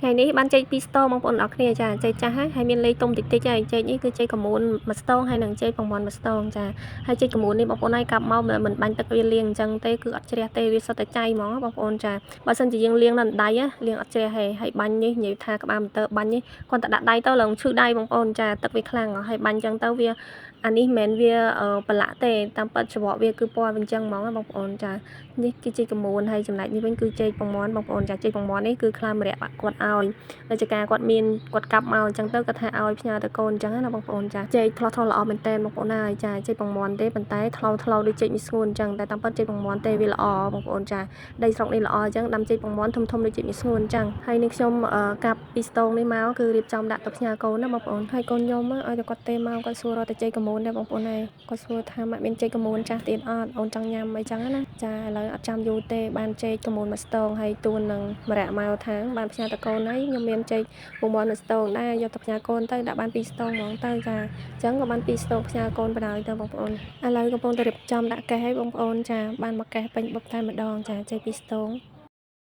ថ្ងៃនេះបានចេក2ស្ទងបងប្អូនអរគ្នាចាចេកចាស់ហើយមានលេខទុំតិចតិចហើយចេកនេះគឺចេកកមូនមួយស្ទងហើយនឹងចេកពងមាន់មួយស្ទងចាហើយចេកកមូននេះបងប្អូនហើយកាប់មកមិនបាញ់ទឹកវាលាងអញ្ចឹងទេគឺអត់ជ្រះទេវាសុទ្ធតែចៃហ្មងបងប្អូនចាបើសិនជាយើងលាងនៅដៃលាងអត់ជ្រះទេហើយបាញ់នេះនិយាយថាក្បាលម៉ូទ័របាញ់នេះគាត់តែដាក់ដៃទៅឡើងឈឺដៃបងប្អូនចាទឹកវាខ្លាំងហើយបាញ់អញ្ចឹងទៅវាអានេះមិនមែនវាប្រឡាក់ទេតាមពិតច្រកវាគឺពណ៌វាអញ្ចឹងហ្មងបងប្អូនចានេះគឺចេកកមូនហើយចំណែកនេះវិញគឺចេកពងមាន់បងប្អូនចាចេកពងមាន់នេះគឺខ្លាម្រាក់បាក់គាត់ឲ្យរាជការគាត់មានគាត់កាប់មកអញ្ចឹងទៅគាត់ថាឲ្យផ្ញើទៅកូនអញ្ចឹងណាបងប្អូនចាចេកថ្លោះថ្លោះល្អមែនតើបងប្អូនហើយចាចេកពងមាន់ទេប៉ុន្តែថ្លោដូចចេកមីស្ងួនអញ្ចឹងតែតាមពិតចេកពងមាន់ទេវាល្អបងប្អូនចាដីស្រុកនេះល្អអញ្ចឹងដាំចេកពងមាន់ធំដូចចេកមីស្ងួនអញ្ចឹងហើយនេះខ្ញុំកាប់ពីស្ទងនេះមកគឺរៀបចំដាក់ទៅផ្ញើកូនណាបងប្អូនហើយកូនខ្ញុំឲ្យតែគាត់ទេមកគាត់សួររកតែចេកកមូនដែរបងប្អូនហើយគាត់សួរថាម៉ាក់មានចេកកមូនចាស់ទៀតអត់អូនចង់ញ៉ាំអីចឹងណាចាឥឡូវអត់ចាំយូរទេបានចេកកមូនមួយស្ទងហើយទួននឹងម្រ័ក្សមកថាងបានផ្ញើទៅកូនហើយខ្ញុំមានចេកពងមាន់មួយស្ទងដែរយកទៅផ្ញើកូនទៅដាក់បាន2ស្ទងហ្មងទៅចាអញ្ចឹងក៏បាន2ស្ទងផ្ញើកូនបណ្ដោយទៅបងប្អូនឥឡូវកំពុងតែរៀបចំដាក់កេះឲ្យបងប្អូនចាបានមកកេះពេញបុកតែម្ដងចាចេក2ស្ទង